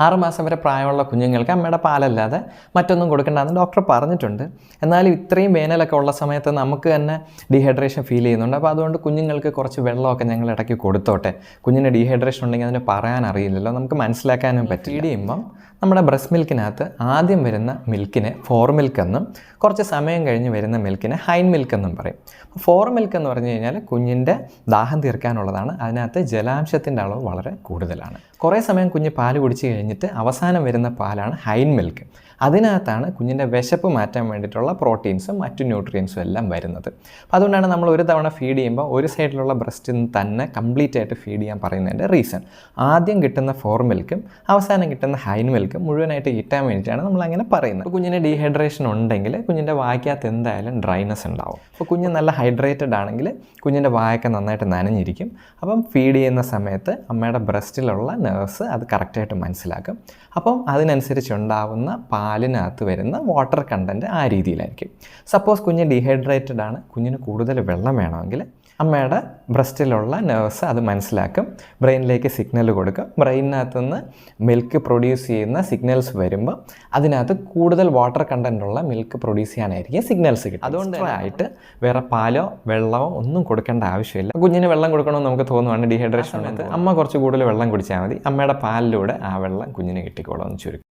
6 മാസം വരെ പ്രായമുള്ള കുഞ്ഞുങ്ങൾക്ക് അമ്മയുടെ പാലല്ലാതെ മറ്റൊന്നും കൊടുക്കേണ്ടതെന്ന് ഡോക്ടർ പറഞ്ഞിട്ടുണ്ട്. എന്നാലും ഇത്രയും വേനലൊക്കെ ഉള്ള സമയത്ത് നമുക്ക് തന്നെ ഡീഹൈഡ്രേഷൻ ഫീൽ ചെയ്യുന്നുണ്ട്. അപ്പോൾ അതുകൊണ്ട് കുഞ്ഞുങ്ങൾക്ക് കുറച്ച് വെള്ളമൊക്കെ ഞങ്ങൾ ഇടയ്ക്ക് കൊടുത്തോട്ടെ. കുഞ്ഞിന് ഡീഹൈഡ്രേഷൻ ഉണ്ടെങ്കിൽ അതിന് പറയാൻ അറിയില്ലല്ലോ, നമുക്ക് മനസ്സിലാക്കാനും പറ്റും. ഫീഡ് ചെയ്യുമ്പം നമ്മുടെ ബ്രസ്റ്റ് മിൽക്കിനകത്ത് ആദ്യം വരുന്ന മിൽക്കിനെ ഫോർ മിൽക്ക് എന്നും കുറച്ച് സമയം കഴിഞ്ഞ് വരുന്ന മിൽക്കിനെ ഹൈൻ മിൽക്ക് എന്നും പറയും. ഫോർ മിൽക്ക് എന്ന് പറഞ്ഞു കഴിഞ്ഞാൽ കുഞ്ഞിൻ്റെ ദാഹം തീർക്കാനുള്ളതാണ്. അതിനകത്ത് ജലാംശത്തിൻ്റെ അളവ് വളരെ കൂടുതലാണ്. കുറേ സമയം കുഞ്ഞ് പാല് കുടിച്ച് കഴിഞ്ഞിട്ട് അവസാനം വരുന്ന പാലാണ് ഹൈൻ മിൽക്ക്. അതിനകത്താണ് കുഞ്ഞിൻ്റെ വിശപ്പ് മാറ്റാൻ വേണ്ടിയിട്ടുള്ള പ്രോട്ടീൻസും മറ്റു ന്യൂട്രിയൻസും എല്ലാം വരുന്നത്. അപ്പോൾ അതുകൊണ്ടാണ് നമ്മൾ ഒരു തവണ ഫീഡ് ചെയ്യുമ്പോൾ ഒരു സൈഡിലുള്ള ബ്രസ്റ്റിൽ നിന്ന് തന്നെ കംപ്ലീറ്റ് ആയിട്ട് ഫീഡ് ചെയ്യാൻ പറയുന്നതിൻ്റെ റീസൺ. ആദ്യം കിട്ടുന്ന ഫോർ മിൽക്കും അവസാനം കിട്ടുന്ന ഹൈൻ മിൽക്കും മുഴുവനായിട്ട് കിട്ടാൻ വേണ്ടിയിട്ടാണ് നമ്മളങ്ങനെ പറയുന്നത്. അപ്പോൾ കുഞ്ഞിന് ഡീഹൈഡ്രേഷൻ ഉണ്ടെങ്കിൽ കുഞ്ഞിൻ്റെ വായ്ക്കകത്ത് എന്തായാലും ഡ്രൈനെസ് ഉണ്ടാവും. അപ്പോൾ കുഞ്ഞ് നല്ല ഹൈഡ്രേറ്റഡ് ആണെങ്കിൽ കുഞ്ഞിൻ്റെ വായൊക്കെ നന്നായിട്ട് നനഞ്ഞിരിക്കും. അപ്പം ഫീഡ് ചെയ്യുന്ന സമയത്ത് അമ്മയുടെ ബ്രസ്റ്റിലുള്ള നെർവ്സ് അത് കറക്റ്റായിട്ട് മനസ്സിലാക്കും. അപ്പം അതിനനുസരിച്ചുണ്ടാവുന്ന പാലിനകത്ത് വരുന്ന വാട്ടർ കണ്ടൻറ്റ് ആ രീതിയിലായിരിക്കും. സപ്പോസ് കുഞ്ഞ് ഡീഹൈഡ്രേറ്റഡ് ആണ്, കുഞ്ഞിന് കൂടുതൽ വെള്ളം വേണമെങ്കിൽ അമ്മയുടെ ബ്രസ്റ്റിലുള്ള നെർവ്സ് അത് മനസ്സിലാക്കും, ബ്രെയിനിലേക്ക് സിഗ്നൽ കൊടുക്കും. ബ്രെയിനകത്തു നിന്ന് മിൽക്ക് പ്രൊഡ്യൂസ് ചെയ്യുന്ന സിഗ്നൽസ് വരുമ്പോൾ അതിനകത്ത് കൂടുതൽ വാട്ടർ കണ്ടൻറ്റുള്ള മിൽക്ക് പ്രൊഡ്യൂസ് ചെയ്യാനായിരിക്കും സിഗ്നൽസ് കിട്ടും. അതുകൊണ്ട് ആയിട്ട് വേറെ പാലോ വെള്ളമോ ഒന്നും കൊടുക്കേണ്ട ആവശ്യമില്ല. കുഞ്ഞിന് വെള്ളം കൊടുക്കണമെന്ന് നമുക്ക് തോന്നുവാണ് ഡീഹൈഡ്രേഷൻ സമയത്ത് അമ്മ കുറച്ച് കൂടുതൽ വെള്ളം കുടിച്ചാൽ മതി. അമ്മയുടെ പാലിലൂടെ ആ വെള്ളം കുഞ്ഞിന് കിട്ടിക്കോളും എന്ന് ചുരുക്കം.